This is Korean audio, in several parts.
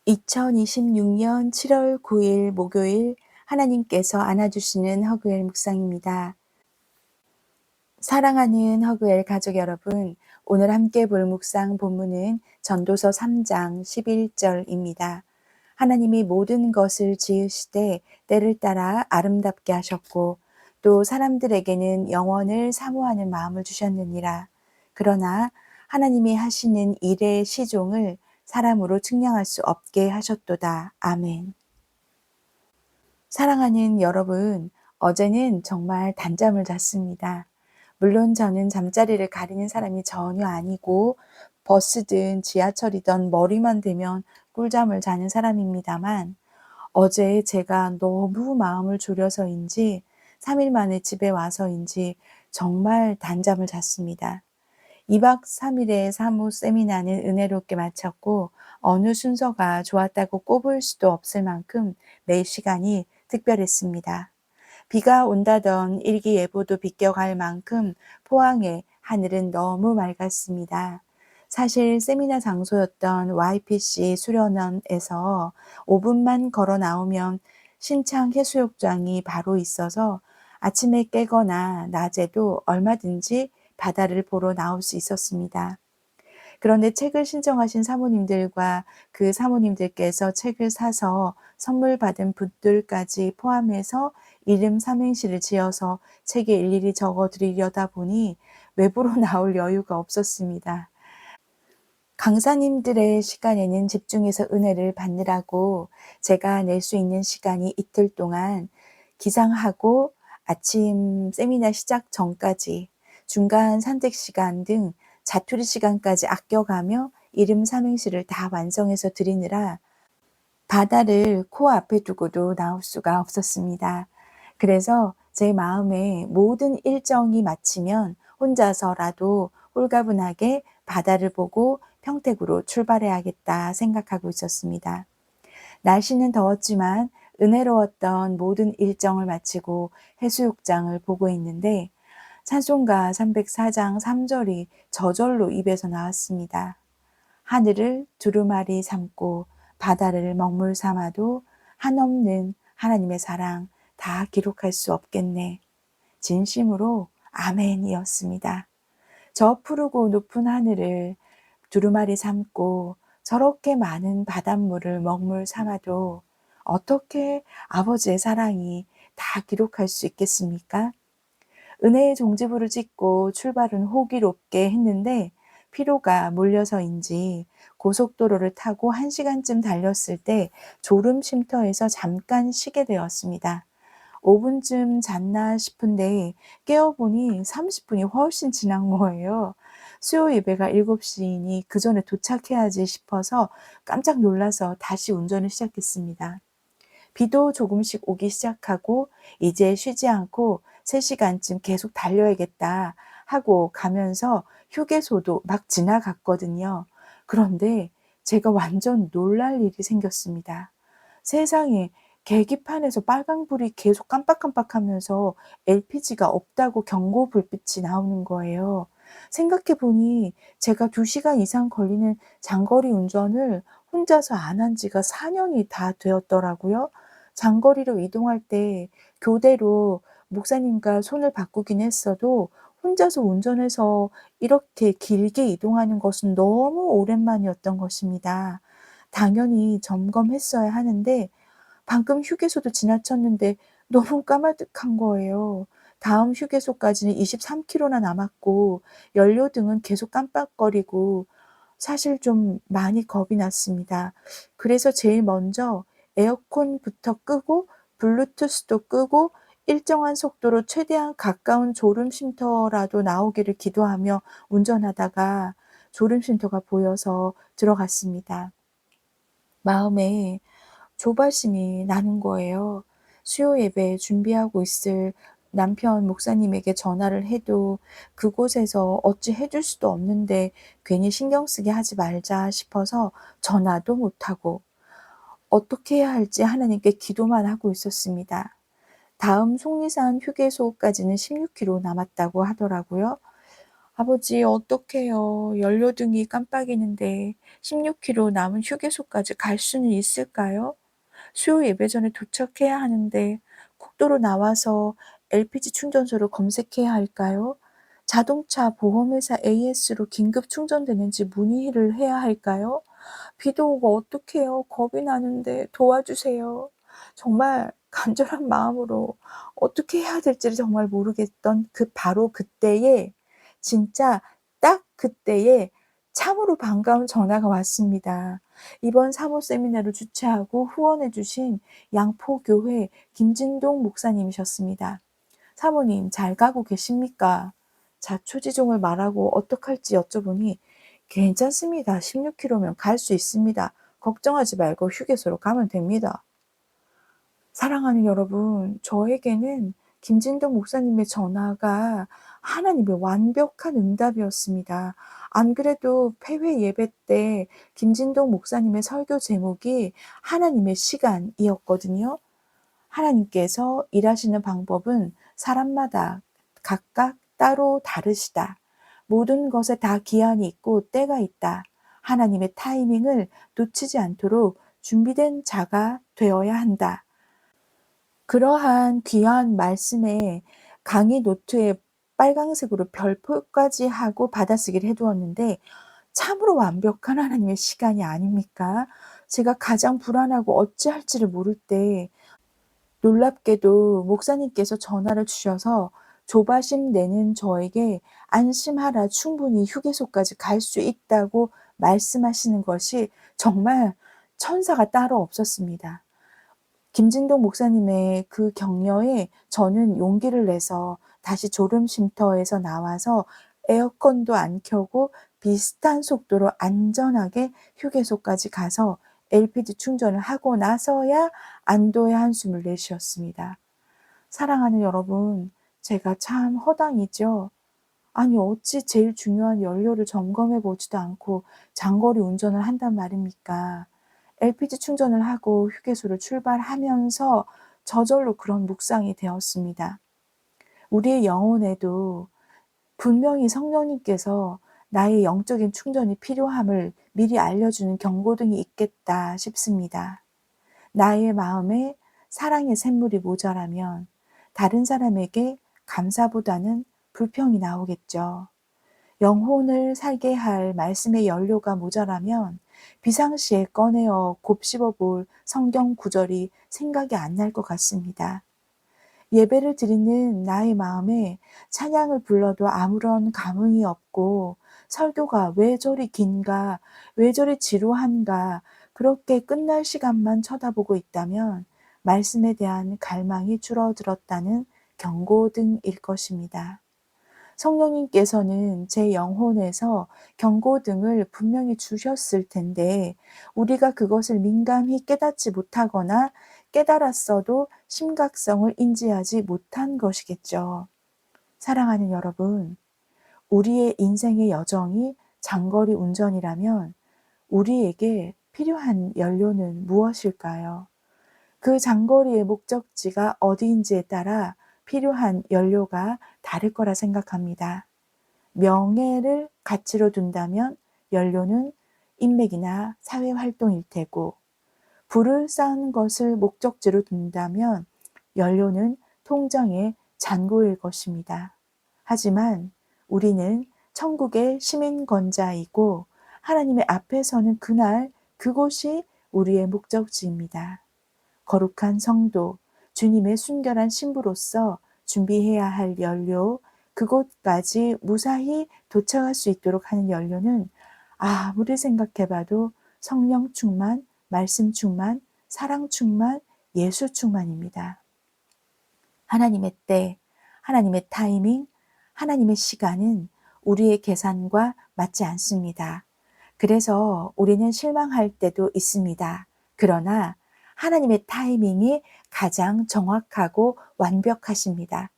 2026년 7월 9일 목요일 하나님께서 안아주시는 허그엘 묵상입니다. 사랑하는 허그엘 가족 여러분, 오늘 함께 볼 묵상 본문은 전도서 3장 11절입니다. 하나님이 모든 것을 지으시되 때를 따라 아름답게 하셨고 또 사람들에게는 영원을 사모하는 마음을 주셨느니라. 그러나 하나님이 하시는 일의 시종을 사람으로 측량할 수 없게 하셨도다. 아멘. 사랑하는 여러분, 어제는 정말 단잠을 잤습니다. 물론 저는 잠자리를 가리는 사람이 전혀 아니고 버스든 지하철이든 머리만 대면 꿀잠을 자는 사람입니다만 어제 제가 너무 마음을 졸여서인지 3일 만에 집에 와서인지 정말 단잠을 잤습니다. 2박 3일의 사무 세미나는 은혜롭게 마쳤고 어느 순서가 좋았다고 꼽을 수도 없을 만큼 매 시간이 특별했습니다. 비가 온다던 일기예보도 비껴갈 만큼 포항의 하늘은 너무 맑았습니다. 사실 세미나 장소였던 YPC 수련원에서 5분만 걸어 나오면 신창 해수욕장이 바로 있어서 아침에 깨거나 낮에도 얼마든지 바다를 보러 나올 수 있었습니다. 그런데 책을 신청하신 사모님들과 그 사모님들께서 책을 사서 선물 받은 분들까지 포함해서 이름 삼행시를 지어서 책에 일일이 적어 드리려다 보니 외부로 나올 여유가 없었습니다. 강사님들의 시간에는 집중해서 은혜를 받느라고 제가 낼 수 있는 시간이 이틀 동안 기상하고 아침 세미나 시작 전까지 중간 산책 시간 등 자투리 시간까지 아껴가며 이름 삼행시를 다 완성해서 드리느라 바다를 코앞에 두고도 나올 수가 없었습니다. 그래서 제 마음에 모든 일정이 마치면 혼자서라도 홀가분하게 바다를 보고 평택으로 출발해야겠다 생각하고 있었습니다. 날씨는 더웠지만 은혜로웠던 모든 일정을 마치고 해수욕장을 보고 있는데 찬송가 304장 3절이 저절로 입에서 나왔습니다. 하늘을 두루마리 삼고 바다를 먹물 삼아도 한없는 하나님의 사랑 다 기록할 수 없겠네. 진심으로 아멘이었습니다. 저 푸르고 높은 하늘을 두루마리 삼고 저렇게 많은 바닷물을 먹물 삼아도 어떻게 아버지의 사랑이 다 기록할 수 있겠습니까? 은혜의 종지부를 찍고 출발은 호기롭게 했는데 피로가 몰려서인지 고속도로를 타고 1시간쯤 달렸을 때 졸음 쉼터에서 잠깐 쉬게 되었습니다. 5분쯤 잤나 싶은데 깨어보니 30분이 훨씬 지난 거예요. 수요 예배가 7시이니 그 전에 도착해야지 싶어서 깜짝 놀라서 다시 운전을 시작했습니다. 비도 조금씩 오기 시작하고 이제 쉬지 않고 3시간쯤 계속 달려야겠다 하고 가면서 휴게소도 막 지나갔거든요. 그런데 제가 완전 놀랄 일이 생겼습니다. 세상에 계기판에서 빨간불이 계속 깜빡깜빡하면서 LPG가 없다고 경고 불빛이 나오는 거예요. 생각해 보니 제가 2시간 이상 걸리는 장거리 운전을 혼자서 안 한 지가 4년이 다 되었더라고요. 장거리로 이동할 때 교대로 목사님과 손을 바꾸긴 했어도 혼자서 운전해서 이렇게 길게 이동하는 것은 너무 오랜만이었던 것입니다. 당연히 점검했어야 하는데 방금 휴게소도 지나쳤는데 너무 까마득한 거예요. 다음 휴게소까지는 23km나 남았고 연료등은 계속 깜빡거리고 사실 좀 많이 겁이 났습니다. 그래서 제일 먼저 에어컨부터 끄고 블루투스도 끄고 일정한 속도로 최대한 가까운 졸음 쉼터라도 나오기를 기도하며 운전하다가 졸음 쉼터가 보여서 들어갔습니다. 마음에 조바심이 나는 거예요. 수요 예배 준비하고 있을 남편 목사님에게 전화를 해도 그곳에서 어찌 해줄 수도 없는데 괜히 신경 쓰게 하지 말자 싶어서 전화도 못하고 어떻게 해야 할지 하나님께 기도만 하고 있었습니다. 다음 속리산 휴게소까지는 16km 남았다고 하더라고요. 아버지, 어떡해요. 연료등이 깜빡이는데 16km 남은 휴게소까지 갈 수는 있을까요? 수요 예배 전에 도착해야 하는데 국도로 나와서 LPG 충전소를 검색해야 할까요? 자동차 보험회사 AS로 긴급 충전되는지 문의를 해야 할까요? 비도 오고 어떡해요. 겁이 나는데 도와주세요. 정말 간절한 마음으로 어떻게 해야 될지를 정말 모르겠던 바로 그때에, 진짜 딱 그때에 참으로 반가운 전화가 왔습니다. 이번 사모 세미나를 주최하고 후원해 주신 양포교회 김진동 목사님이셨습니다. "사모님 잘 가고 계십니까?" 자초지종을 말하고 어떡할지 여쭤보니 "괜찮습니다. 16km면 갈 수 있습니다. 걱정하지 말고 휴게소로 가면 됩니다." 사랑하는 여러분, 저에게는 김진동 목사님의 전화가 하나님의 완벽한 응답이었습니다. 안 그래도 폐회 예배 때 김진동 목사님의 설교 제목이 하나님의 시간이었거든요. 하나님께서 일하시는 방법은 사람마다 각각 따로 다르시다. 모든 것에 다 기한이 있고 때가 있다. 하나님의 타이밍을 놓치지 않도록 준비된 자가 되어야 한다. 그러한 귀한 말씀에 강의 노트에 빨강색으로 별표까지 하고 받아쓰기를 해 두었는데 참으로 완벽한 하나님의 시간이 아닙니까? 제가 가장 불안하고 어찌할지를 모를 때 놀랍게도 목사님께서 전화를 주셔서 조바심 내는 저에게 "안심하라. 충분히 휴게소까지 갈 수 있다."고 말씀하시는 것이 정말 천사가 따로 없었습니다. 김진동 목사님의 그 격려에 저는 용기를 내서 다시 졸음쉼터에서 나와서 에어컨도 안 켜고 비슷한 속도로 안전하게 휴게소까지 가서 LPG 충전을 하고 나서야 안도의 한숨을 내쉬었습니다. 사랑하는 여러분, 제가 참 허당이죠. 아니, 어찌 제일 중요한 연료를 점검해 보지도 않고 장거리 운전을 한단 말입니까? LPG 충전을 하고 휴게소를 출발하면서 저절로 그런 묵상이 되었습니다. 우리의 영혼에도 분명히 성령님께서 나의 영적인 충전이 필요함을 미리 알려주는 경고등이 있겠다 싶습니다. 나의 마음에 사랑의 샘물이 모자라면 다른 사람에게 감사보다는 불평이 나오겠죠. 영혼을 살게 할 말씀의 연료가 모자라면 비상시에 꺼내어 곱씹어 볼 성경 구절이 생각이 안 날 것 같습니다. 예배를 드리는 나의 마음에 찬양을 불러도 아무런 감흥이 없고 설교가 왜 저리 긴가, 왜 저리 지루한가, 그렇게 끝날 시간만 쳐다보고 있다면 말씀에 대한 갈망이 줄어들었다는 경고등일 것입니다. 성령님께서는 제 영혼에서 경고등을 분명히 주셨을 텐데 우리가 그것을 민감히 깨닫지 못하거나 깨달았어도 심각성을 인지하지 못한 것이겠죠. 사랑하는 여러분, 우리의 인생의 여정이 장거리 운전이라면 우리에게 필요한 연료는 무엇일까요? 그 장거리의 목적지가 어디인지에 따라 필요한 연료가 다를 거라 생각합니다. 명예를 가치로 둔다면 연료는 인맥이나 사회 활동일 테고, 부를 쌓는 것을 목적지로 둔다면 연료는 통장의 잔고일 것입니다. 하지만 우리는 천국의 시민권자이고 하나님의 앞에 서는 그날 그곳이 우리의 목적지입니다. 거룩한 성도, 주님의 순결한 신부로서 준비해야 할 연료, 그곳까지 무사히 도착할 수 있도록 하는 연료는 아무리 생각해봐도 성령 충만, 말씀 충만, 사랑 충만, 예수 충만입니다. 하나님의 때, 하나님의 타이밍, 하나님의 시간은 우리의 계산과 맞지 않습니다. 그래서 우리는 실망할 때도 있습니다. 그러나 하나님의 타이밍이 가장 정확하고 완벽하십니다.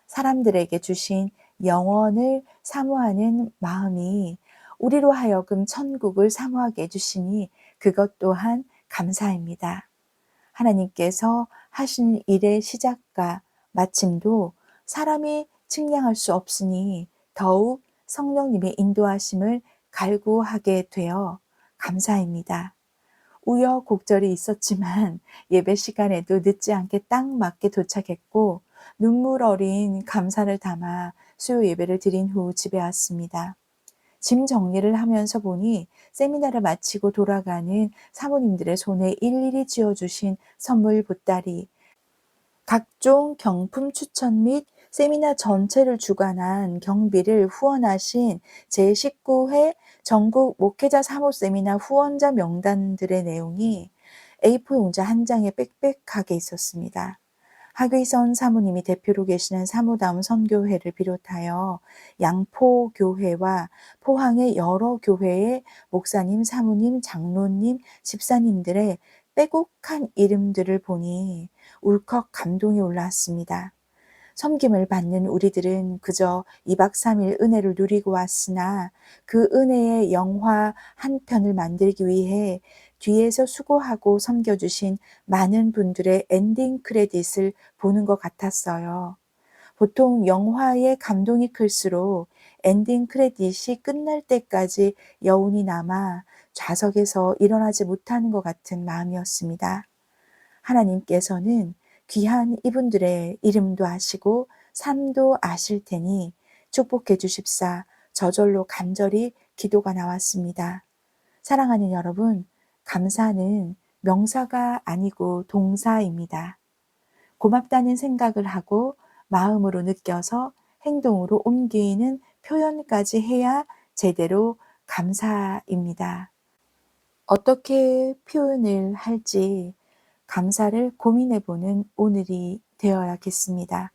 사람들에게 주신 영원을 사모하는 마음이 우리로 하여금 천국을 사모하게 해주시니 그것 또한 감사입니다. 하나님께서 하신 일의 시작과 마침도 사람이 측량할 수 없으니 더욱 성령님의 인도하심을 갈구하게 되어 감사입니다. 우여곡절이 있었지만 예배 시간에도 늦지 않게 딱 맞게 도착했고 눈물 어린 감사를 담아 수요 예배를 드린 후 집에 왔습니다. 짐 정리를 하면서 보니 세미나를 마치고 돌아가는 사모님들의 손에 일일이 쥐어주신 선물 보따리, 각종 경품 추천 및 세미나 전체를 주관한 경비를 후원하신 제19회 전국 목회자 사모 세미나 후원자 명단들의 내용이 A4 용지 한 장에 빽빽하게 있었습니다. 하귀선 사모님이 대표로 계시는 사모다움 선교회를 비롯하여 양포교회와 포항의 여러 교회의 목사님, 사모님, 장로님, 집사님들의 빼곡한 이름들을 보니 울컥 감동이 올라왔습니다. 섬김을 받는 우리들은 그저 2박 3일 은혜를 누리고 왔으나 그 은혜의 영화 한 편을 만들기 위해 뒤에서 수고하고 섬겨주신 많은 분들의 엔딩 크레딧을 보는 것 같았어요. 보통 영화의 감동이 클수록 엔딩 크레딧이 끝날 때까지 여운이 남아 좌석에서 일어나지 못하는 것 같은 마음이었습니다. 하나님께서는 귀한 이분들의 이름도 아시고 삶도 아실 테니 축복해 주십사 저절로 간절히 기도가 나왔습니다. 사랑하는 여러분, 감사는 명사가 아니고 동사입니다. 고맙다는 생각을 하고 마음으로 느껴서 행동으로 옮기는 표현까지 해야 제대로 감사입니다. 어떻게 표현을 할지 감사를 고민해보는 오늘이 되어야겠습니다.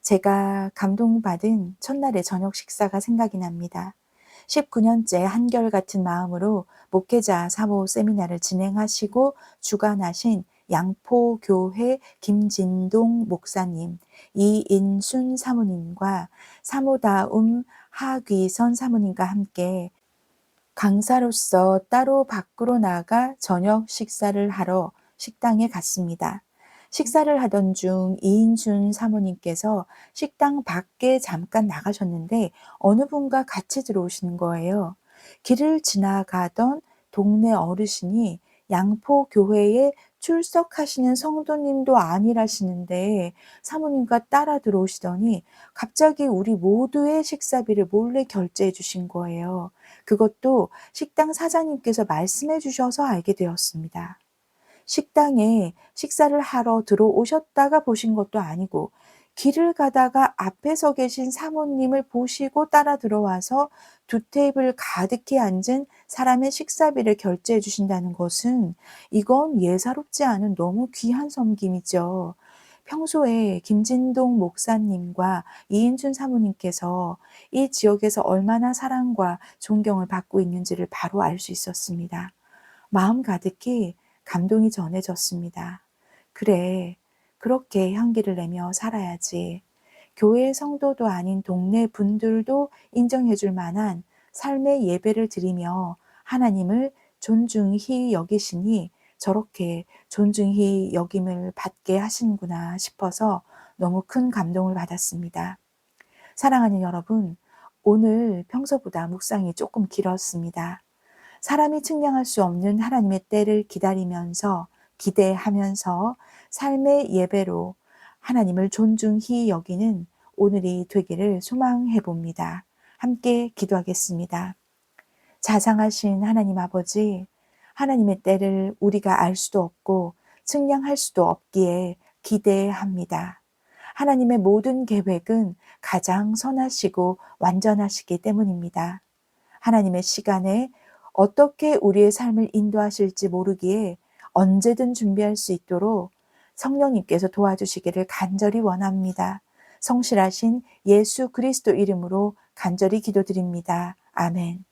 제가 감동받은 첫날의 저녁 식사가 생각이 납니다. 19년째 한결같은 마음으로 목회자 사모 세미나를 진행하시고 주관하신 양포교회 김진동 목사님, 이인순 사모님과 사모다움 하귀선 사모님과 함께 강사로서 따로 밖으로 나가 저녁 식사를 하러 식당에 갔습니다. 식사를 하던 중 이인순 사모님께서 식당 밖에 잠깐 나가셨는데 어느 분과 같이 들어오시는 거예요. 길을 지나가던 동네 어르신이 양포교회에 출석하시는 성도님도 아니라시는데 사모님과 따라 들어오시더니 갑자기 우리 모두의 식사비를 몰래 결제해 주신 거예요. 그것도 식당 사장님께서 말씀해 주셔서 알게 되었습니다. 식당에 식사를 하러 들어오셨다가 보신 것도 아니고 길을 가다가 앞에 서 계신 사모님을 보시고 따라 들어와서 두 테이블 가득히 앉은 사람의 식사비를 결제해 주신다는 것은 이건 예사롭지 않은 너무 귀한 섬김이죠. 평소에 김진동 목사님과 이인순 사모님께서 이 지역에서 얼마나 사랑과 존경을 받고 있는지를 바로 알 수 있었습니다. 마음 가득히 감동이 전해졌습니다. 그래, 그렇게 향기를 내며 살아야지. 교회 성도도 아닌 동네 분들도 인정해 줄 만한 삶의 예배를 드리며 하나님을 존중히 여기시니 저렇게 존중히 여김을 받게 하시는구나 싶어서 너무 큰 감동을 받았습니다. 사랑하는 여러분, 오늘 평소보다 묵상이 조금 길었습니다. 사람이 측량할 수 없는 하나님의 때를 기다리면서 기대하면서 삶의 예배로 하나님을 존중히 여기는 오늘이 되기를 소망해 봅니다. 함께 기도하겠습니다. 자상하신 하나님 아버지, 하나님의 때를 우리가 알 수도 없고 측량할 수도 없기에 기대합니다. 하나님의 모든 계획은 가장 선하시고 완전하시기 때문입니다. 하나님의 시간에 어떻게 우리의 삶을 인도하실지 모르기에 언제든 준비할 수 있도록 성령님께서 도와주시기를 간절히 원합니다. 성실하신 예수 그리스도 이름으로 간절히 기도드립니다. 아멘.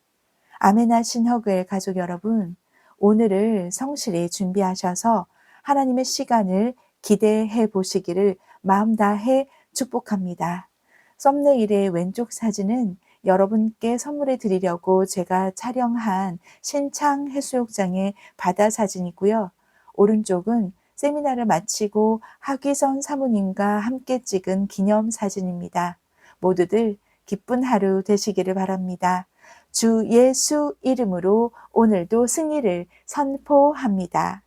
아멘 하신 허그엘 가족 여러분, 오늘을 성실히 준비하셔서 하나님의 시간을 기대해 보시기를 마음 다해 축복합니다. 썸네일의 왼쪽 사진은 여러분께 선물해 드리려고 제가 촬영한 신창 해수욕장의 바다 사진이고요. 오른쪽은 세미나를 마치고 하귀선 사모님과 함께 찍은 기념 사진입니다. 모두들 기쁜 하루 되시기를 바랍니다. 주 예수 이름으로 오늘도 승리를 선포합니다.